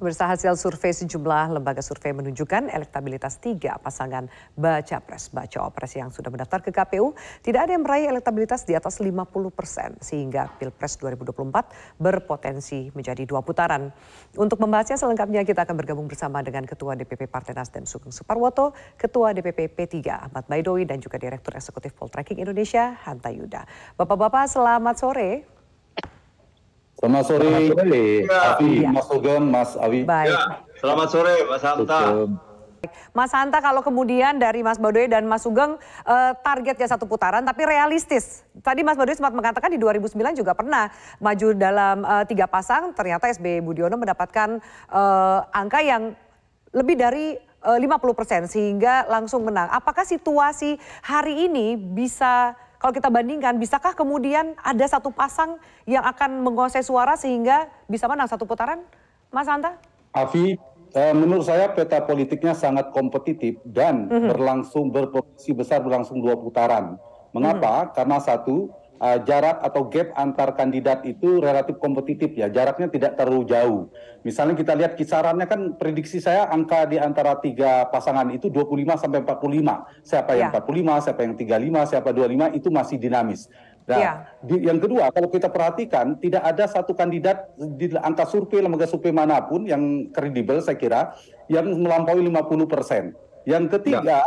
Pemirsa, hasil survei sejumlah lembaga survei menunjukkan elektabilitas tiga pasangan baca pres baca opres yang sudah mendaftar ke KPU tidak ada yang meraih elektabilitas di atas 50%, sehingga Pilpres 2024 berpotensi menjadi dua putaran. Untuk membahasnya selengkapnya kita akan bergabung bersama dengan Ketua DPP Partai Nasdem Sugeng Suparwoto, Ketua DPP P3 Ahmad Baidowi, dan juga Direktur Eksekutif Poltreking Indonesia Hanta Yuda. Bapak-bapak, selamat sore. Selamat sore, Afi, Ya. Mas Sugeng, Mas Awi. Baik. Ya, selamat sore Mas Hanta. Mas Hanta, kalau kemudian dari Mas Baidowi dan Mas Sugeng targetnya satu putaran tapi realistis. Tadi Mas Baidowi sempat mengatakan di 2009 juga pernah maju dalam tiga pasang, ternyata SBY Budiono mendapatkan angka yang lebih dari 50% sehingga langsung menang. Apakah situasi hari ini bisa, kalau kita bandingkan, bisakah kemudian ada satu pasang yang akan menguasai suara sehingga bisa menang satu putaran, Mas Hanta? Afi, menurut saya peta politiknya sangat kompetitif dan berpotensi besar berlangsung dua putaran. Mengapa? Karena satu, jarak atau gap antar kandidat itu relatif kompetitif ya, jaraknya tidak terlalu jauh. Misalnya kita lihat kisarannya kan, prediksi saya angka di antara tiga pasangan itu 25 sampai 45. Siapa yang 45, siapa yang 35, siapa 25 itu masih dinamis. Nah, yang kedua, kalau kita perhatikan tidak ada satu kandidat di angka survei lembaga survei manapun yang kredibel saya kira yang melampaui 50%. Yang ketiga,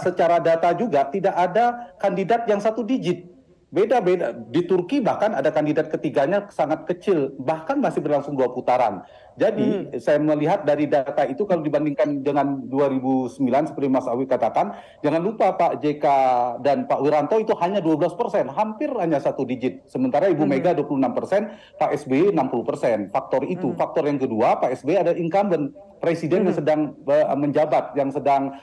secara data juga tidak ada kandidat yang satu digit. Beda-beda. Di Turki bahkan ada kandidat ketiganya sangat kecil, bahkan masih berlangsung dua putaran. Jadi saya melihat dari data itu kalau dibandingkan dengan 2009 seperti Mas Awi katakan, jangan lupa Pak JK dan Pak Wiranto itu hanya 12%, hampir hanya satu digit. Sementara Ibu Mega 26%, Pak SBY 60%. Faktor itu. Faktor yang kedua, Pak SBY ada incumbent. Presiden yang sedang menjabat, yang sedang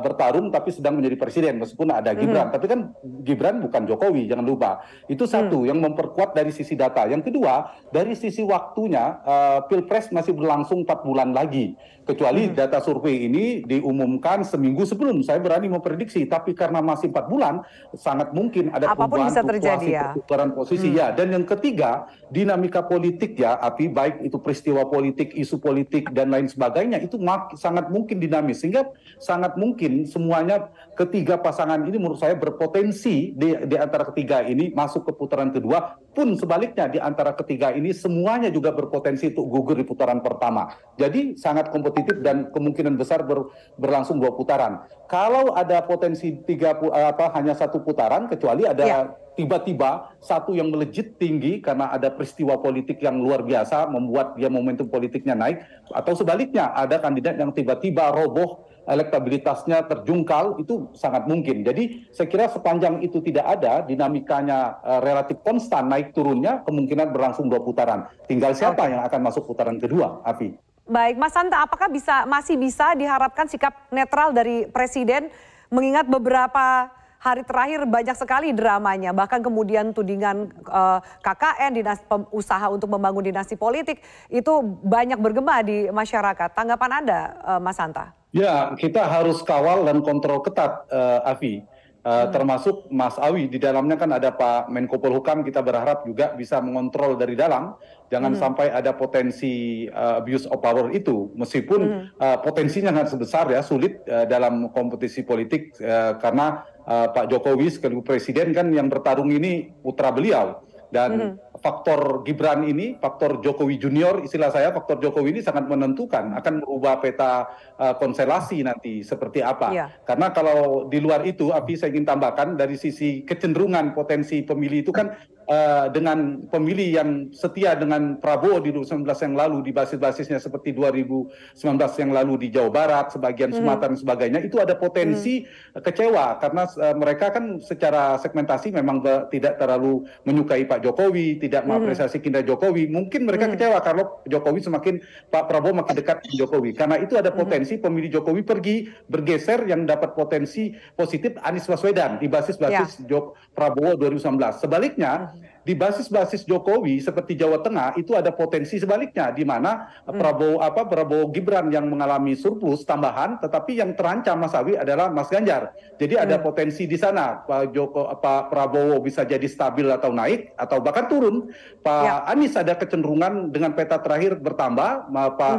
bertarung tapi sedang menjadi presiden meskipun ada Gibran. Tapi kan Gibran bukan Jokowi, jangan lupa. Itu satu yang memperkuat dari sisi data. Yang kedua, dari sisi waktunya, Pilpres masih berlangsung 4 bulan lagi. Kecuali data survei ini diumumkan seminggu sebelum. Saya berani memprediksi, tapi karena masih 4 bulan, sangat mungkin ada perubahan fluktuasi pertukaran posisi. Ya. Dan yang ketiga, dinamika politik ya, Api, baik itu peristiwa politik, isu politik, dan lain sebagainya, itu sangat mungkin dinamis. Sehingga sangat mungkin semuanya ketiga pasangan ini menurut saya berpotensi di antara ketiga ini masuk ke putaran kedua, pun sebaliknya di antara ketiga ini semuanya juga berpotensi untuk gugur di putaran pertama. Jadi sangat kompetitif dan kemungkinan besar berlangsung dua putaran. Kalau ada potensi hanya satu putaran, kecuali ada tiba-tiba satu yang melejit tinggi karena ada peristiwa politik yang luar biasa membuat dia momentum politiknya naik, atau sebaliknya ada kandidat yang tiba-tiba roboh, elektabilitasnya terjungkal, itu sangat mungkin. Jadi saya kira sepanjang itu tidak ada, dinamikanya relatif konstan naik turunnya, kemungkinan berlangsung dua putaran. Tinggal siapa yang akan masuk putaran kedua, Afi. Baik, Mas Hanta, apakah masih bisa diharapkan sikap netral dari Presiden, mengingat beberapa hari terakhir banyak sekali dramanya, bahkan kemudian tudingan KKN, usaha untuk membangun dinasti politik, itu banyak bergema di masyarakat. Tanggapan Anda, Mas Hanta? Ya, kita harus kawal dan kontrol ketat, Afi. Termasuk Mas Awi, di dalamnya kan ada Pak Menko Polhukam, kita berharap juga bisa mengontrol dari dalam, jangan sampai ada potensi abuse of power itu, meskipun potensinya sangat sebesar ya, sulit dalam kompetisi politik, karena Pak Jokowi sekaligus presiden kan yang bertarung ini putra beliau, dan faktor Gibran ini, faktor Jokowi Junior, istilah saya, faktor Jokowi ini sangat menentukan, akan merubah peta konstelasi nanti seperti apa. Karena kalau di luar itu, Api, saya ingin tambahkan dari sisi kecenderungan potensi pemilih itu kan dengan pemilih yang setia dengan Prabowo di 2019 yang lalu, di basis-basisnya seperti 2019 yang lalu di Jawa Barat, sebagian Sumatera dan sebagainya, itu ada potensi kecewa karena mereka kan secara segmentasi memang tidak terlalu menyukai Pak Jokowi, tidak mengapresiasi kinerja Jokowi. Mungkin mereka kecewa kalau Jokowi Pak Prabowo makin dekat dengan Jokowi. Karena itu ada potensi pemilih Jokowi bergeser yang dapat potensi positif Anies Baswedan di basis Prabowo 2019. Sebaliknya, di basis-basis Jokowi seperti Jawa Tengah itu ada potensi sebaliknya, di mana Prabowo Gibran yang mengalami surplus tambahan, tetapi yang terancam Mas Awi adalah Mas Ganjar. Jadi ada potensi di sana Pak Prabowo bisa jadi stabil atau naik atau bahkan turun. Pak Anies ada kecenderungan dengan peta terakhir bertambah, Pak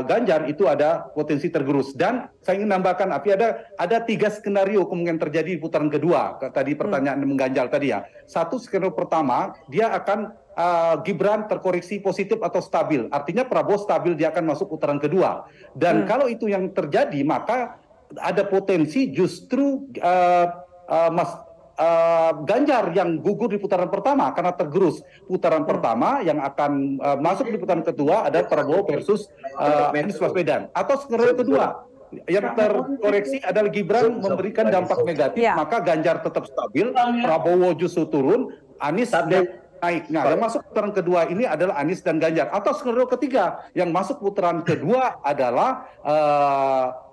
Ganjar itu ada potensi tergerus. Dan saya ingin nambahkan, Afi, ada 3 skenario kemungkinan terjadi di putaran kedua. Tadi pertanyaan mengganjal tadi ya. Satu skenario pertama, dia akan Gibran terkoreksi positif atau stabil. Artinya Prabowo stabil, dia akan masuk putaran kedua. Dan kalau itu yang terjadi, maka ada potensi justru Mas Ganjar yang gugur di putaran pertama karena tergerus. Putaran pertama yang akan masuk di putaran kedua ada Prabowo versus Anies Baswedan. Atau skenario kedua, yang terkoreksi adalah Gibran memberikan dampak negatif, maka Ganjar tetap stabil, Prabowo justru turun, Anies naik. Nah, yang masuk putaran kedua ini adalah Anies dan Ganjar. Atau skenario ketiga, yang masuk putaran kedua adalah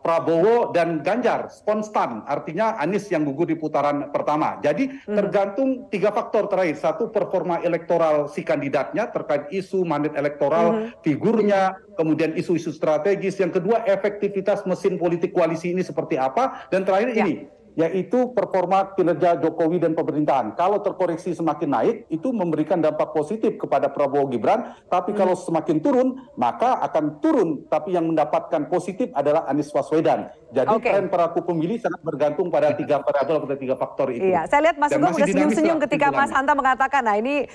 Prabowo dan Ganjar konstan, artinya Anies yang gugur di putaran pertama. Jadi tergantung 3 faktor terakhir. Satu, performa elektoral si kandidatnya terkait isu mandat elektoral, figurnya, kemudian isu-isu strategis. Yang kedua, efektivitas mesin politik koalisi ini seperti apa. Dan terakhir ini, yaitu performa kinerja Jokowi dan pemerintahan. Kalau terkoreksi semakin naik, itu memberikan dampak positif kepada Prabowo Gibran. Tapi kalau semakin turun, maka akan turun. Tapi yang mendapatkan positif adalah Anies Baswedan. Jadi tren perilaku pemilih sangat bergantung pada 3 variabel, pada 3 faktor itu. Iya, saya lihat Mas Dan Sugeng masih udah dinamis senyum-senyum lah ketika Mas hitungannya. Hanta mengatakan, nah ini